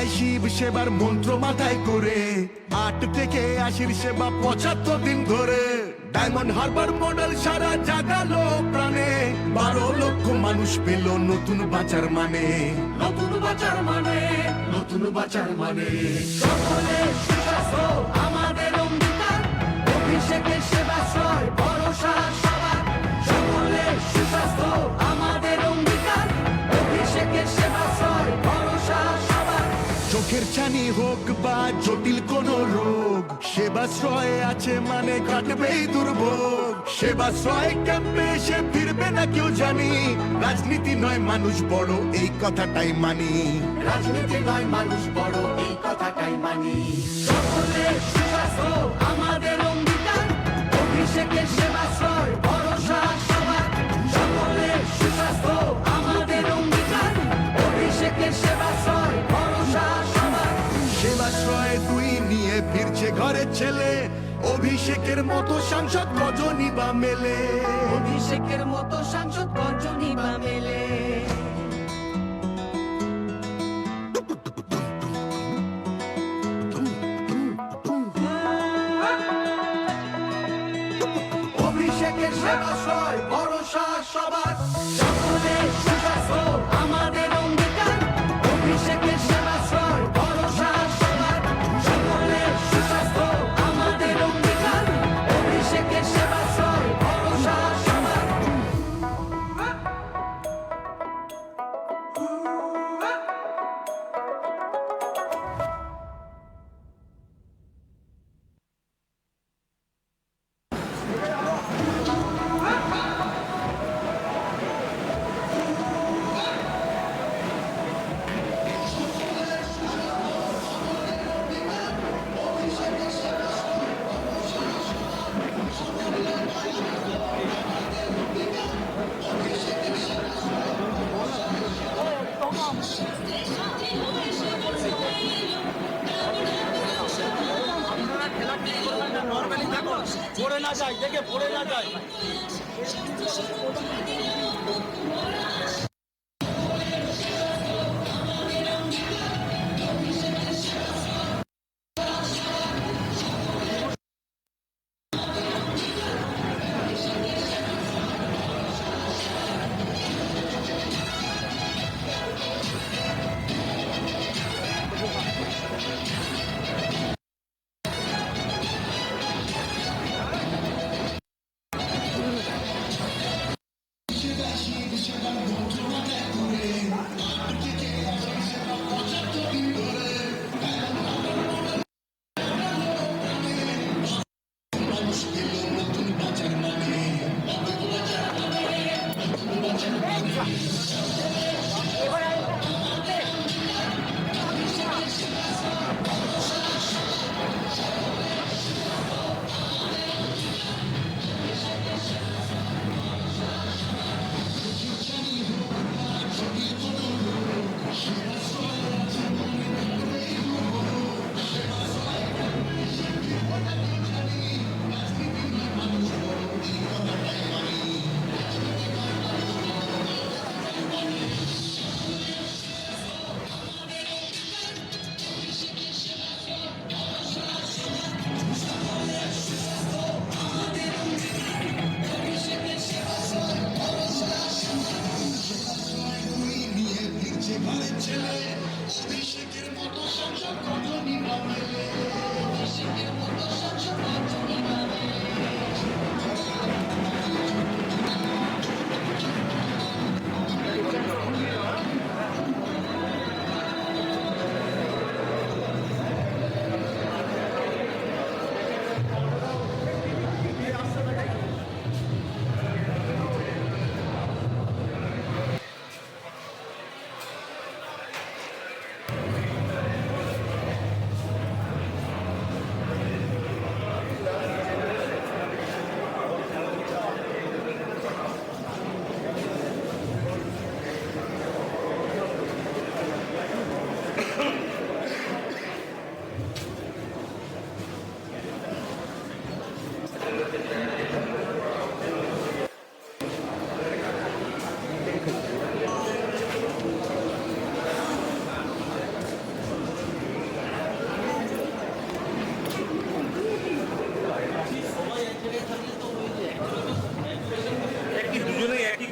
যায় শিব সেবার মন্ত্র মাথায় করে 8 থেকে 80 সেবা 75 দিন ধরে ডায়মন্ড হারবার মডেল সারা জাগালো প্রাণে 12 লক্ষ মানুষ পেল নতুন বাঁচার মানে নতুন বাঁচার মানে নতুন বাঁচার মানে সকলে সুস্বাস্থ্য আমাদের অঙ্গীকার অভিষেকের সেবাশ্রয় ভরসা সবার সকলে সুস্বাস্থ্য আমাদের অঙ্গীকার অভিষেকের সেবাশ্রয় ভরসা সবার চোখের ছানি হোক বা জটিল কোন রোগ সেবাশ্রয় আছে মানে কাটবেই দুর্ভোগ সেবাশ্রয় ক্যাম্পে এসে ফিরবে না কেউ জানি রাজনীতি নয় মানুষ বড় এই কথাটাই মানি রাজনীতি নয় মানুষ বড় এই কথাটাই মানি সকলে সুস্বাস্থ্য আমাদের অঙ্গীকার অভিষেকের সেবাশ্রয় ভরসা সবার সকলে সুস্বাস্থ্য আমাদের অঙ্গীকার অভিষেকের সেবাশ্রয় ভরসা সবার সেবাশ্রয় তুই নিয়ে ফিরছে ঘরের ছেলে অভিষেকের মতো সাংসদ কজনই বা মেলে অভিষেকের মতো সাংসদ কজনই বা মেলে অভিষেকের সেবাশ্রয় ভরসা সবার সকলে সুস্বাস্থ্য আমাদের অঙ্গীকার অভিষেকের সেবাশ্রয় ভরসা সবার সকলে সুস্বাস্থ্য আমাদের অঙ্গীকার অভিষেকের সেবাশ্রয় ভরসা সবার পড়ে না যায় দেখে পড়ে না যায়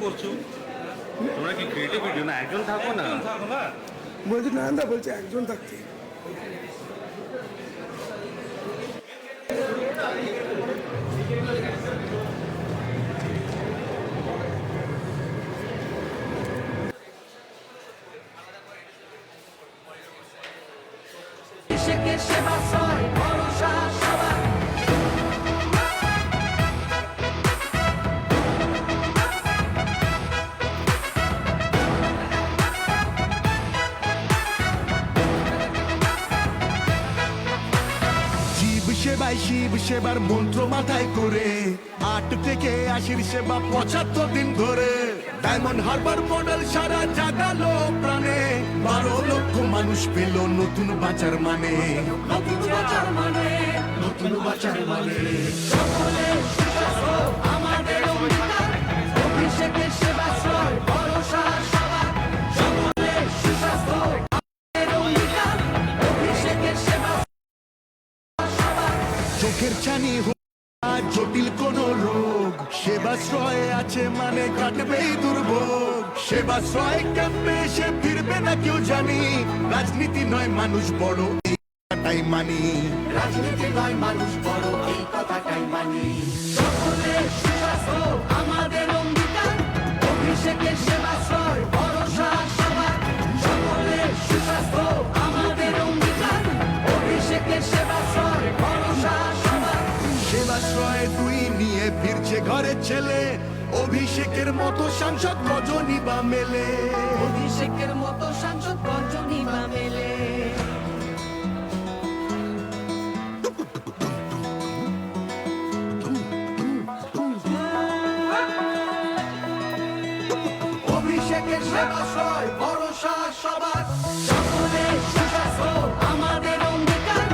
করছো? তোমরা কি ক্রিয়েটিভ ভিডিও না একজন থাকো না? থাকো না। বলছি নয়নদা বলছে একজন থাকছে। অভিষেকের সেবাশ্রয় ভরসা সবার জীব সেবায় শিব সেবার মন্ত্র মাথায় করে 8 থেকে 80 সেবা 75 দিন ধরে ডায়মন্ড হারবার মডেল সারা জাগালো প্রাণে 12 লক্ষ মানুষ পেল নতুন বাঁচার মানে নতুন বাঁচার মানে নতুন বাঁচার মানে সকলে সুস্বাস্থ্য আমাদের অঙ্গীকার অভিষেকের সেবাশ্রয় ভরসা সবার সকলে সুস্বাস্থ্য আমাদের অঙ্গীকার অভিষেকের সেবা চোখের ছানি হোক বা জটিল কোন রোগ সেবাশ্রয়ে আছে মানে কাটবেই দুর্ভোগ সেবাশ্রয় ক্যাম্পে এসে ফিরবে না কেউ জানি রাজনীতি নয় মানুষ বড় এই কথাটাই মানি রাজনীতি নয় মানুষ বড় এই কথাটাই মানি সকলে সুস্বাস্থ্য আমাদের অঙ্গীকার অভিষেকের সেবাশ্রয় ভরসা সবার সকলে সুস্বাস্থ্য আমাদের অঙ্গীকার অভিষেকের সেবাশ্রয় ভরসা সবার সেবাশ্রয়ে তুই নিয়ে ফিরছে ঘরের ছেলে অভিষেকের মতো সাংসদ রজনী বা মেলে অভিষেকের মতো সাংসদ গঞ্জনী বা মেলে অভিষেকের সেবাশ্রয় ভরসা সবার সকলে সুস্বাস্থ্য আমাদের অঙ্গীকার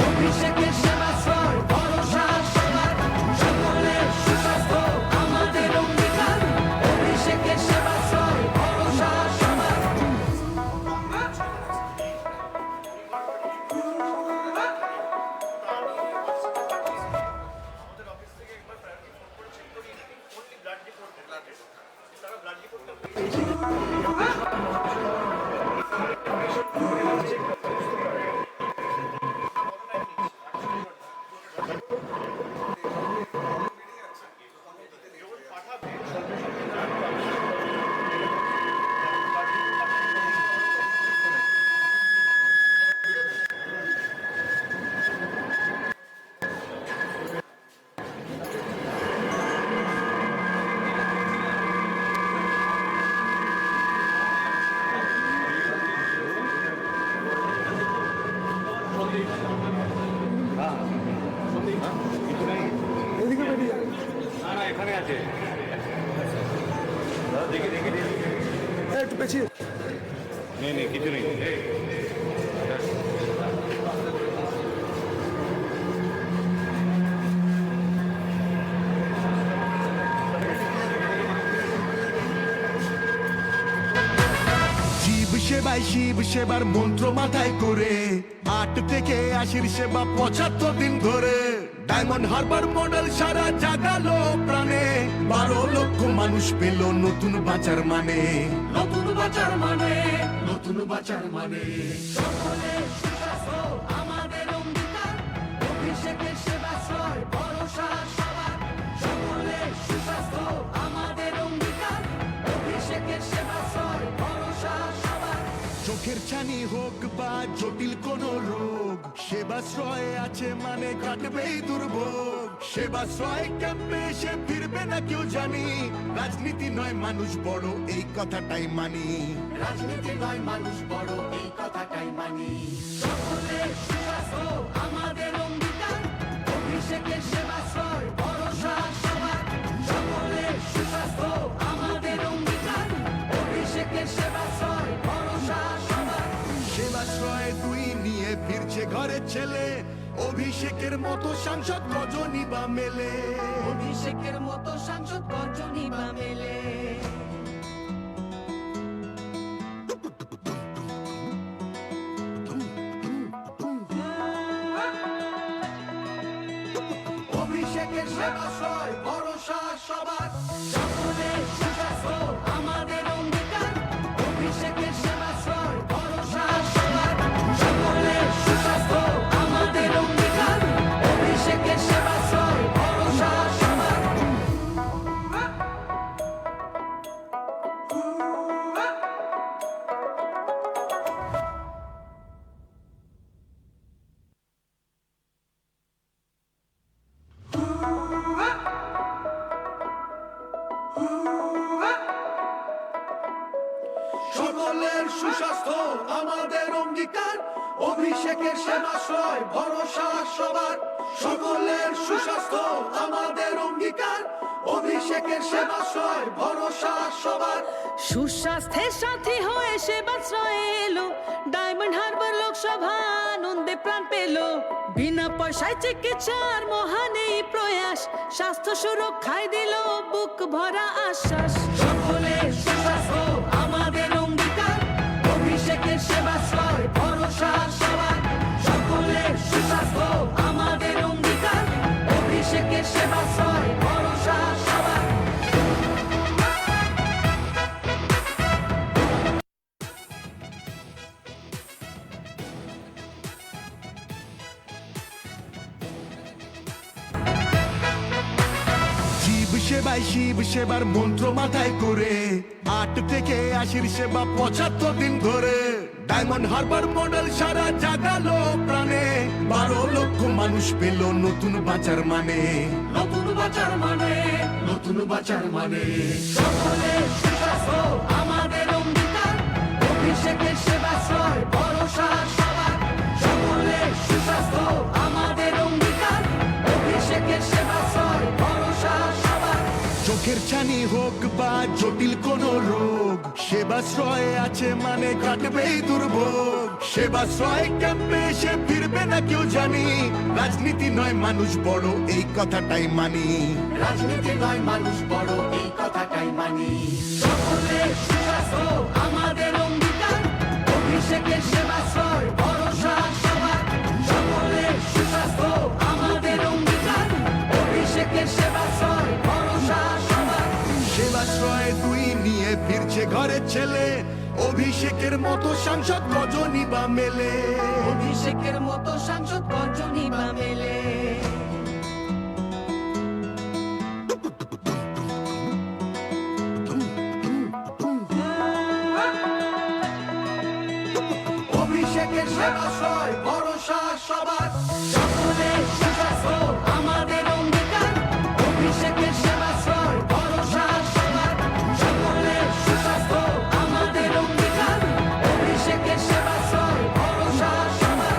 অভিষেকের সেবাশ্রয় ভরসা সবার সকলে সুস্বাস্থ্য আমাদের অঙ্গীকার অভিষেকের সেবাশ্রয় ভরসা সবার এদিকে বেরিয়ে যাবে। না না এখানে আছে। দেখি দেখি দেখি। একটু পেছিয়ে নেই নেই কিছু নেই। জীব সেবায় শিব সেবার মন্ত্র মাথায় করে 8 থেকে 80 সেবা 75 দিন ধরে ডায়মন্ড হারবার মডেল সারা জাগালো প্রাণে 12 লক্ষ মানুষ পেল নতুন বাঁচার মানে নতুন বাঁচার মানে নতুন বাঁচার মানে সকলে সুস্বাস্থ্য আমাদের অঙ্গীকার অভিষেকের সেবাশ্রয় ভরসা সবার সকলে সুস্বাস্থ্য আমাদের অঙ্গীকার অভিষেকের সেবাশ্রয় ভরসা সবার চোখের ছানি হোক বা জটিল কোন রোগ সেবাশ্রয়ে আছে মানে কাটবেই দুর্ভোগ সেবাশ্রয় ক্যাম্পে এসে ফিরবে না কেউ জানি রাজনীতি নয় মানুষ বড় এই কথাটাই মানি রাজনীতি নয় মানুষ বড় এই কথাটাই মানি সকলে সুস্বাস্থ্য আমাদের অঙ্গীকার অভিষেকের সেবাশ্রয় ভরসা সবার সকলে সুস্বাস্থ্য আমাদের অঙ্গীকার অভিষেকের সেবাশ্রয় ভরসা সবার সেবাশ্রয়ে তুই নিয়ে ফিরছে ঘরের ছেলে অভিষেকের মতো সাংসদ রজনী বা মেলে অভিষেকের মতো সাংসদ গঞ্জনী বা মেলে অভিষেকের সেবাশ্রয় ভরসা সবার সকলে সুস্বাস্থ্য সুস্বাস্থ্য আমাদের অঙ্গীকার, অভিষেকের সেবাশ্রয় ভরসা সবার। সকলের সুস্বাস্থ্য আমাদের অঙ্গীকার, অভিষেকের সেবাশ্রয় ভরসা সবার। সুস্বাস্থ্যের সাথী হয়ে সেবাশ্রয়ে এলো ডায়মন্ড হারবার লোকসভা, আনন্দে প্রাণ পেল। বিনা পয়সায় চিকিৎসার মহান এই প্রয়াস, স্বাস্থ্য সুরক্ষায় দিল বুক ভরা আশ্বাস। সকলের সুস্বাস্থ্য আমাদের অঙ্গীকার, অভিষেকের সেবাশ্রয় ভরসা সবার। সকলের সুস্বাস্থ্য আমাদের অঙ্গীকার, অভিষেকের সেবাশ্রয় ভরসা সবার। জীব সেবায় শিব সেবার মন্ত্র মাথায় করে 8 থেকে 80 সেবা 75 দিন ধরে। ডায়মন্ড হারবার মডেল সারা জাগালো প্রাণে, 12 লক্ষ মানুষ পেল নতুন বাঁচার মানে। নতুন বাঁচার মানে, নতুন বাঁচার মানে। সকলের সুস্বাস্থ্য আমাদের অঙ্গীকার, অভিষেকের সেবাশ্রয় ভরসা সবার। সকলের সুস্বাস্থ্য আমাদের অঙ্গীকার, অভিষেকের সেবাশ্রয় ভরসা সবার। চোখের ছানি হোক বা জটিল কোন রোগ, সেবাশ্রয় আছে মানে কাটবেই দুর্ভোগ। সেবাশ্রয় ক্যাম্পে এসে ফিরবে না কেউ জানি, রাজনীতি নয় মানুষ বড় এই কথাটাই মানি। রাজনীতি নয় মানুষ বড় এই কথাটাই মানি। সকলের সুস্বাস্থ্য আমাদের অঙ্গীকার, অভিষেকের সেবাশ্রয় ভরসা সবার। সকলের সুস্বাস্থ্য আমাদের অঙ্গীকার, অভিষেকের সেবাশ্রয় ভরসা সবার। সেবাশ্রয় 2 নিয়ে ফিরছে ঘরের ছেলে, অভিষেকের মতো সাংসদ কজনই বা মেলে। অভিষেকের মতো সাংসদ কজনই বা মেলে। অভিষেকের সেবাশ্রয় ভরসা সবার। সকলের সুস্বাস্থ্য আমাদের অঙ্গীকার, অভিষেকের সেবাশ্রয় ভরসা সবার। সকলের সুস্বাস্থ্য আমাদের অঙ্গীকার, অভিষেকের সেবাশ্রয় ভরসা সবার।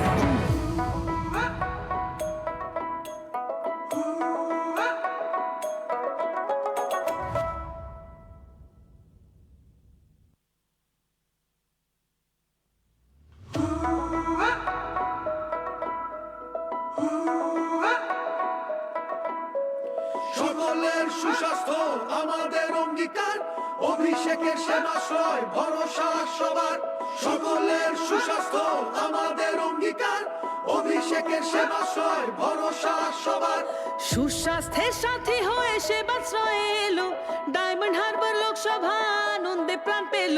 সকলের সুস্বাস্থ্য আমাদের অঙ্গীকার, অভিষেকের সেবাশ্রয় ভরসা সবার। সকলের সুস্বাস্থ্য আমাদের অঙ্গীকার, অভিষেকের সেবাশ্রয় ভরসা সবার। সুস্বাস্থ্যের সাথী হয়ে সেবাশ্রয়ে এলো ডায়মন্ড হারবার লোকসভা, আনন্দে প্রাণ পেল।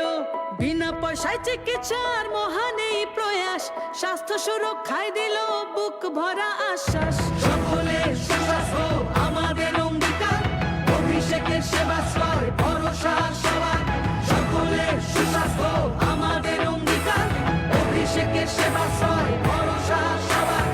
বিনা পয়সায় চিকিৎসার মহান এই প্রয়াস, স্বাস্থ্য সুরক্ষায় দিল বুক ভরা আশ্বাস। সকলের সুস্বাস্থ্য আমাদের অঙ্গীকার, অভিষেকের সেবাশ্রয় ভরসা সবার। সকলের সুস্বাস্থ্য আমাদের অঙ্গীকার, অভিষেকের সেবাশ্রয় ভরসা সবার।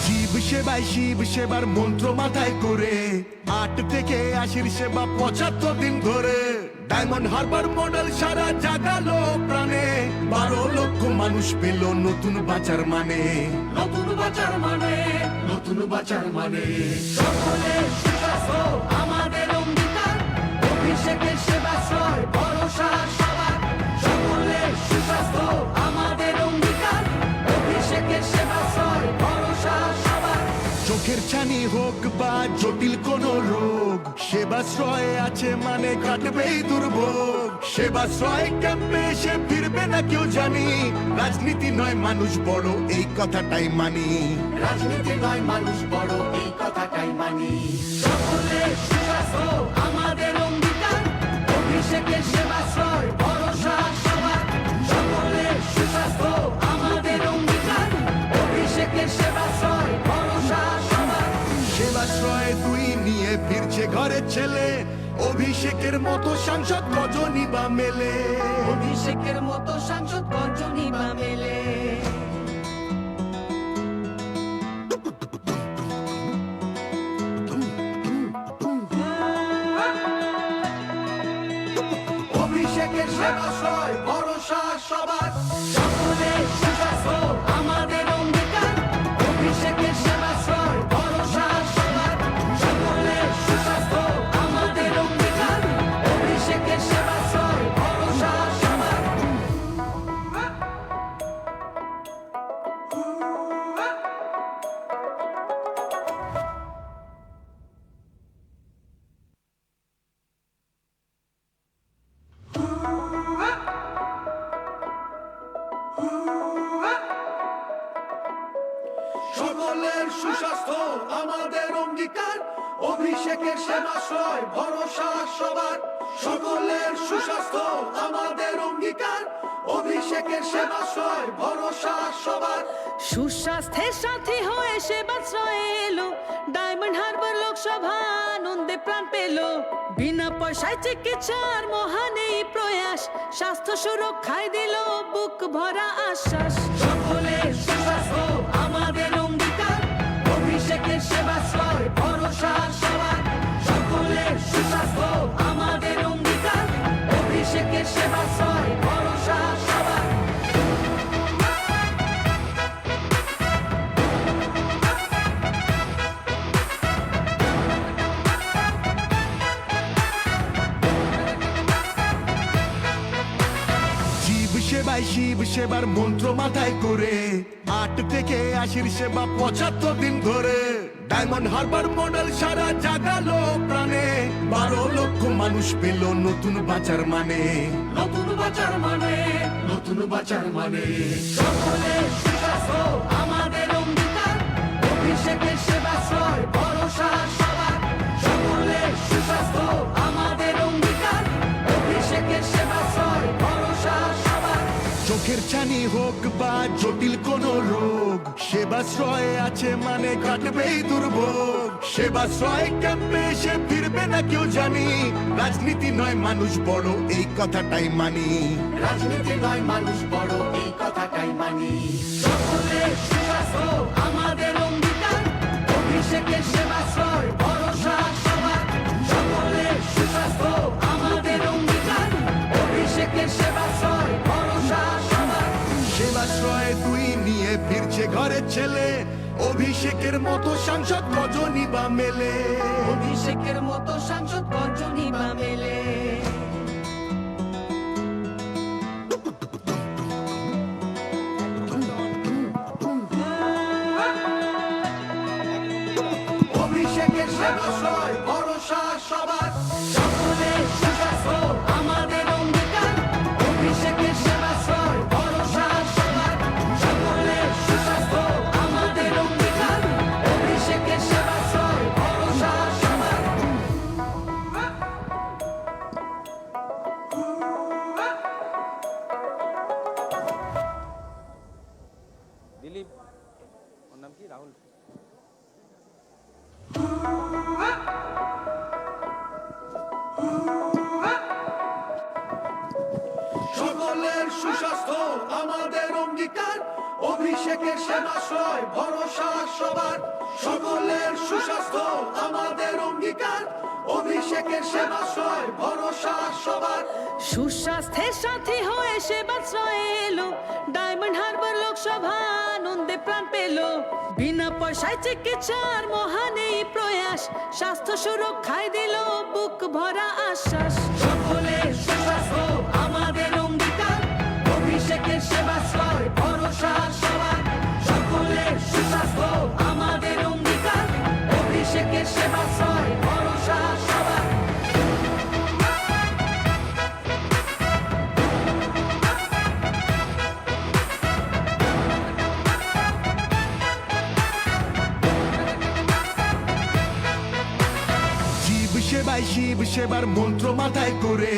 জীব সেবায় শিব সেবার মন্ত্র মাথায় করে 8 থেকে 80 সেবা 75 দিন ধরে। ডায়মন্ড হারবার মডেল সারা জাগালো প্রাণে, 12 লক্ষ মানুষ পেল নতুন বাঁচার মানে। নতুন বাঁচার মানে, নতুন বাঁচার মানে। সকলের সুস্বাস্থ্য আমাদের অঙ্গীকার, অভিষেকের সেবাশ্রয় ভরসা সবার। সকলের সুস্বাস্থ্য আমাদের অঙ্গীকার, অভিষেকের সেবাশ্রয় ভরসা সবার। চোখের ছানি হোক বা জটিল কোন রোগ, সেবাশ্রয় আছে মানে কাটবেই দুর্ভোগ। সেবাশ্রয় ক্যাম্পে এসে ফিরবে না কেউ জানি, রাজনীতি নয় মানুষ বড় এই কথাটাই মানি। রাজনীতি নয় মানুষ বড় এই কথাটাই মানি। সকলের সুস্বাস্থ্য আমাদের অঙ্গীকার, অভিষেকের সেবাশ্রয় ভরসা সবার। সকলের সুস্বাস্থ্য আমাদের অঙ্গীকার, অভিষেকের সেবাশ্রয় ভরসা সবার। সেবাশ্রয় 2 নিয়ে ফিরছে ঘরের ছেলে, অভিষেকের মতো সাংসদ কজনই বা মেলে। অভিষেকের মতো সাংসদ কজনই বা মেলে। অভিষেকের সেবাশ্রয় ভরসা সবার সকলে সুস্বাস্থ্য আমাদের অঙ্গীকার অভিষেকের সেবাশ্রয় ভরসা সবার সকলে সুস্বাস্থ্য আমাদের অঙ্গীকার অভিষেকের সেবাশ্রয় ভরসা সবার সকলের সুস্বাস্থ্য আমাদের অঙ্গীকার অভিষেকের সেবাশ্রয় ভরসা সবার সকলের সুস্বাস্থ্য আমাদের অঙ্গীকার অভিষেকের সেবাশ্রয় ভরসা সবার সুস্বাস্থ্যের সাথী হয়ে সেবাশ্রয়ে এলো ডায়মন্ড হারবার লোকসভা আনন্দে প্রাণ পেল বিনা পয়সায় চিকিৎসার মহান এই প্রয়াস স্বাস্থ্য সুরক্ষায় দিল বুক ভরা আশ্বাস সকলের সুস্বাস্থ্য আমাদের অঙ্গীকার অভিষেকের সেবাশ্রয় ভরসা সবার সকলের সুস্বাস্থ্য আমাদের অঙ্গীকার অভিষেকের সেবাশ্রয় ভরসা সবার জীব সেবায় শিব সেবার মন্ত্র মাথায় করে 8 থেকে 80 সেবা 75 দিন ধরে ডায়মন্ড হারবার মডেল সারা জাগালো প্রাণে 12 লক্ষ মানুষ পেল নতুন বাঁচার মানে নতুন বাঁচার মানে নতুন বাঁচার মানে সকলের সুস্বাস্থ্য আমাদের অঙ্গীকার অভিষেকের সেবাশ্রয় ভরসা সবার সকলের সুস্বাস্থ্য আমাদের অঙ্গীকার অভিষেকের সেবাশ্রয় ভরসা সবার চোখের ছানি হোক বা জটিল কোন রোগ সেবাশ্রয় আছে মানে কাটবেই দুর্ভোগ সেবাশ্রয় ক্যাম্পে এসে ফিরবে না কেউ জানি রাজনীতি নয় মানুষ বড় এই কথাটাই মানি রাজনীতি নয় মানুষ বড় এই কথাটাই মানি সকলের সুস্বাস্থ্য আমাদের অঙ্গীকার অভিষেকের সেবাশ্রয় ভরসা সবার সকলের সুস্বাস্থ্য আমাদের অঙ্গীকার অভিষেকের সেবাশ্রয় ভরসা সবার সেবাশ্রয় 2 নিয়ে ফিরছে ঘরের ছেলে অভিষেকের মতো সাংসদ কজনই বা মেলে অভিষেকের মতো সাংসদ কজনই বা মেলে অভিষেকের সেবাশ্রয় ভরসা সবার সকলের সুস্বাস্থ্য আমাদের অঙ্গীকার অভিষেকের সেবাশ্রয় ভরসা সবার সকলের সুস্বাস্থ্য আমাদের অঙ্গীকার অভিষেকের সেবাশ্রয় ভরসা সবার দিলীপ ওর নাম কি রাহুল সকলের সুস্বাস্থ্য আমাদের অঙ্গীকার অভিষেকের সেবাশ্রয় ভরসা সবার সকলের সুস্বাস্থ্য আমাদের অঙ্গীকার অভিষেকের সেবাশ্রয় ভরসা সবার সুস্বাস্থ্যের সাথী হয়ে সেবাশ্রয়ে এলো ডায়মন্ড হারবার লোকসভা আনন্দে প্রাণ পেল বিনা পয়সায় চিকিৎসার মহান এই প্রয়াস স্বাস্থ্য সুরক্ষায় দিল বুক ভরা আশ্বাস সকলের সুস্বাস্থ্য আমাদের অঙ্গীকার অভিষেকের সেবাশ্রয় ভরসা সবার সকলের সুস্বাস্থ্য আমাদের অঙ্গীকার অভিষেকের সেবাশ্রয় ভরসা সবার জীব সেবায় শিব সেবার মন্ত্র মাথায় করে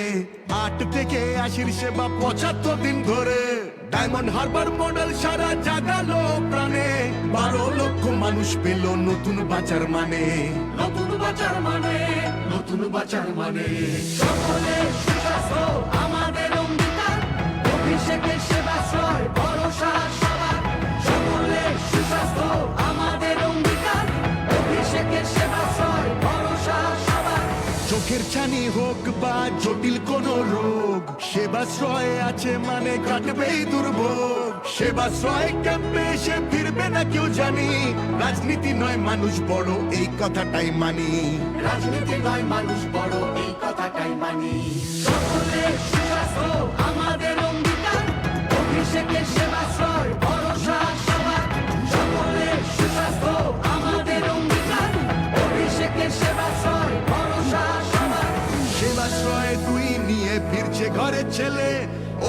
8 থেকে 80 সেবা 75 দিন ধরে ডায়মন্ড হারবার মডেল সারা জাগালো প্রাণে 12 লক্ষ মানুষ পেল নতুন বাঁচার মানে নতুন বাঁচার মানে নতুন বাঁচার মানে সকলের সুস্বাস্থ্য আমাদের অঙ্গীকার অভিষেকের সেবাশ্রয় ভরসা সবার সকলের সুস্বাস্থ্য আমাদের অঙ্গীকার অভিষেকের সেবাশ্রয় ভরসা সবার চোখের ছানি হোক বা জটিল কোন রোগ সেবাশ্রয়ে আছে মানে কাটবেই দুর্ভোগ, সেবাশ্রয় ক্যাম্পে এসে ফিরবে না কেউ জানি, রাজনীতি নয় মানুষ বড় এই কথাটাই মানি। রাজনীতি নয় মানুষ বড় এই কথাটাই মানি। সকলের সুস্বাস্থ্য আমাদের অঙ্গীকার, অভিষেকের সেবাশ্রয় ভরসা সবার। সকলের সুস্বাস্থ্য আমাদের অঙ্গীকার, অভিষেকের সেবাশ্রয় ভরসা সবার। সেবাশ্রয় দুই নিয়ে ফিরছে ঘরের ছেলে,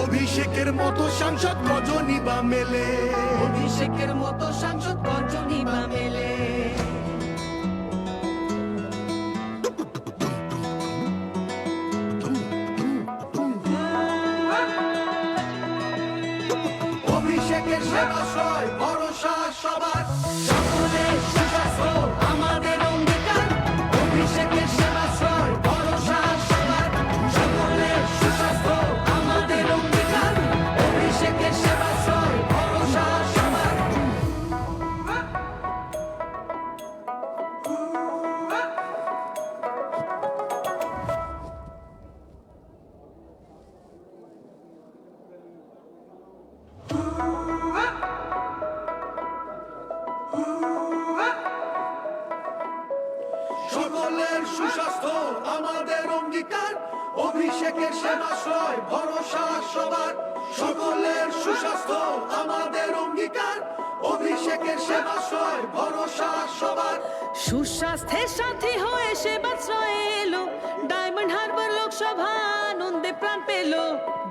অভিষেকের মতো সাংসদ কজনই বা মেলে। অভিষেকের মতো সাংসদ কজনই বা মেলে। অভিষেকের সেবাশ্রয় ভরসা সবার। সকলের সুস্বাস্থ্য আমাদের অঙ্গীকার, অভিষেকের সেবাশ্রয় ভরসা সবার। সকলের সুস্বাস্থ্য আমাদের অঙ্গীকার, অভিষেকের সেবাশ্রয় ভরসা সবার। সকলের সুস্বাস্থ্য আমাদের অঙ্গীকার, অভিষেকের সেবাশ্রয় ভরসা সবার। সকলের সুস্বাস্থ্য আমাদের অঙ্গীকার, অভিষেকের সেবাশ্রয় ভরসা সবার। সুস্বাস্থ্যের সাথী হয়ে সেবাশ্রয়ে এলো, ডায়মন্ড হারবার লোকসভা আনন্দে প্রাণ পেল।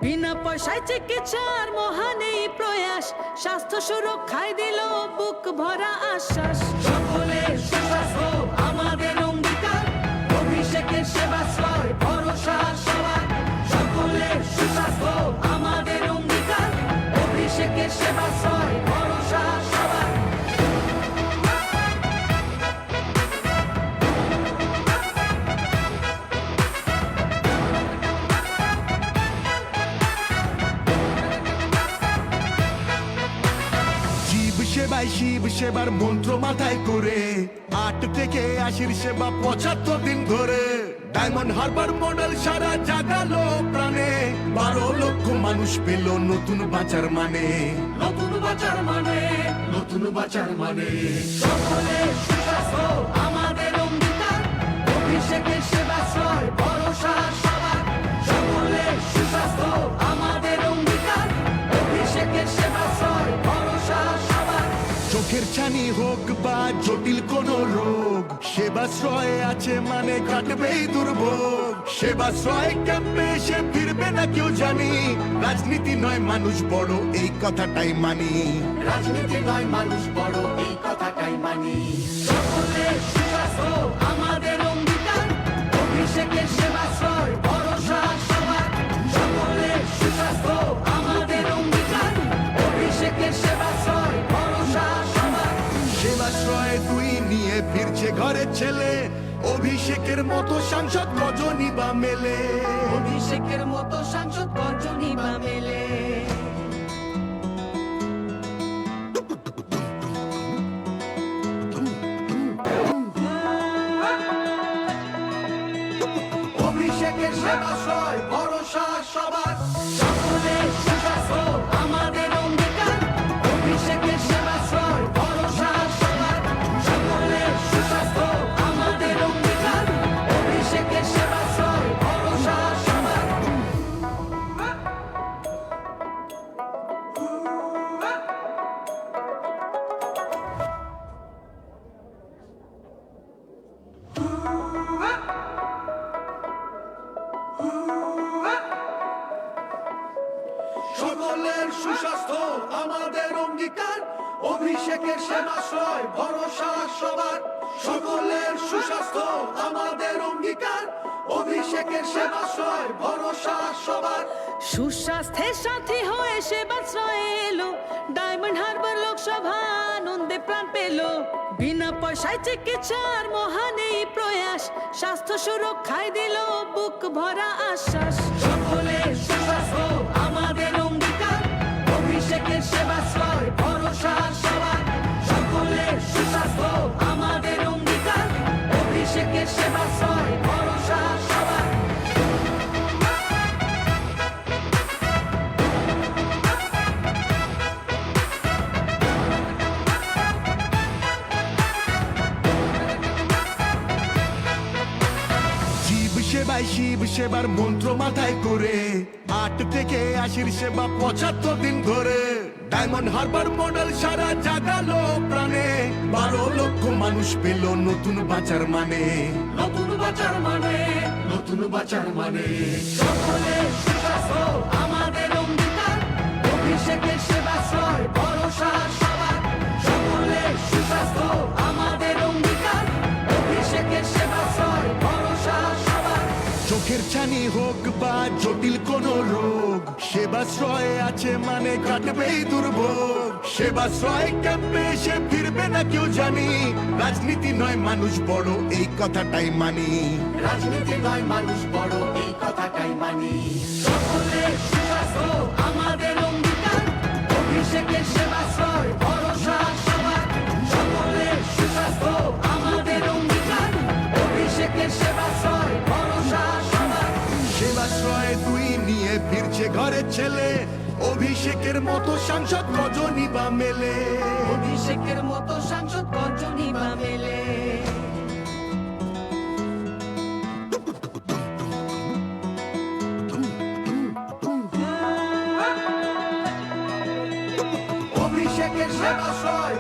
বিনা পয়সায় চিকিৎসার মহান এই প্রয়াস, স্বাস্থ্য সুরক্ষায় দিল বুক ভরা আশ্বাস। সকলের সুস্বাস্থ্য আমাদের অঙ্গীকার, অভিষেকের সেবাশ্রয় ভরসা সবার। সকলের সুস্বাস্থ্য আমাদের অঙ্গীকার, অভিষেকের সেবাশ্রয় ভরসা সবার। জীব সেবায় শিব সেবার মন্ত্র মাথায় করে, 8 থেকে 80 সেবা 75 দিন ধরে। ডায়মন্ড হারবার মডেল সারা জাগালো প্রাণে, 12 লক্ষ মানুষ পেল নতুন বাঁচার মানে। নতুন বাঁচার মানে, নতুন বাঁচার মানে। সকলের সুস্বাস্থ্য আমাদের অঙ্গীকার, অভিষেকের সেবাশ্রয় ভরসা সবার। সকলের সুস্বাস্থ্য আমাদের অঙ্গীকার, অভিষেকের সেবাশ্রয় ভরসা সবার। চোখের ছানি হোক বা জটিল কোনো রোগ, সেবাশ্রয় আছে মানে কাটবেই দুর্ভোগ, সেবাশ্রয় ক্যাম্পে এসে ফিরবে না কেউ জানি, রাজনীতি নয় মানুষ বড় এই কথাটাই মানি। রাজনীতি নয় মানুষ বড় এই কথাটাই মানি। সকলের সুস্বাস্থ্য আমাদের অঙ্গীকার, অভিষেকের সেবাশ্রয় ভরসা সবার। সকলের সুস্বাস্থ্য আমাদের অঙ্গীকার, অভিষেকের সেবাশ্রয় ভরসা সবার। সেবাশ্রয় দুই নিয়ে ফিরছে ঘরের ছেলে, অভিষেকের মতো সাংসদ কজনই বা মেলে। অভিষেকের মতো সাংসদ কজনই বা মেলে। অভিষেকের সেবাশ্রয় ভরসা সবার। সকলের সুস্বাস্থ্য আমাদের অঙ্গীকার, অভিষেকের সেবাশ্রয় ভরসা সবার। সকলের সুস্বাস্থ্য আমাদের অঙ্গীকার, অভিষেকের সেবাশ্রয় ভরসা সবার। সকলের সুস্বাস্থ্য আমাদের অঙ্গীকার, অভিষেকের সেবাশ্রয় ভরসা সবার। সকলের সুস্বাস্থ্য আমাদের অঙ্গীকার, অভিষেকের সেবাশ্রয় ভরসা সবার। সুস্বাস্থ্যের সাথী হয়ে সেবাশ্রয়ে এলো, ডায়মন্ড হারবার লোকসভা আনন্দে প্রাণ পেল। বিনা পয়সায় চিকিৎসার মহান এই প্রয়াস, স্বাস্থ্য সুরক্ষায় দিল বুক ভরা আশ্বাস। সকলের সুস্বাস্থ্য আমাদের অঙ্গীকার, অভিষেকের সেবাশ্রয় ভরসা সবার। সকলের সুস্বাস্থ্য আমাদের অঙ্গীকার, অভিষেকের সেবাশ্রয় ভরসা সবার। সেবার মন্ত্র মাথায় করে 8 থেকে 80 সেবা 75 দিন ধরে ডায়মন্ড হারবার মডেল সারা জাগালো প্রাণে 12 লক্ষ মানুষ পেল নতুন বাঁচার মানে নতুন বাঁচার মানে নতুন বাঁচার মানে সকলের সুস্বাস্থ্য আমাদের অঙ্গীকার অভিষেকের সেবাশ্রয় ভরসা সবার সকলের সুস্বাস্থ্য আমাদের অঙ্গীকার অভিষেকের সেবাশ্রয় ভরসা সবার চোখের ছানি হোক বা জটিল কোনো রোগ সেবাশ্রয় আছে মানে কাটবেই দুর্ভোগ সেবাশ্রয় ক্যাম্পে এসে ফিরবে না কেউ জানি রাজনীতি নয় মানুষ বড় এই কথাটাই মানি রাজনীতি নয় মানুষ বড় এই কথাটাই মানি সকলের সুস্বাস্থ্য আমাদের অঙ্গীকার অভিষেকের সেবাশ্রয় ভরসা সবার সকলের সুস্বাস্থ্য আমাদের অঙ্গীকার অভিষেকের সেবাশ্রয় ভরসা সবার সেবাশ্রয় 2 নিয়ে ফিরছে ঘরের ছেলে অভিষেকের মতো সাংসদ রজনী বা মেলে অভিষেকের মতো সাংসদ কজনই বা মেলে অভিষেকের সেবাশ্রয়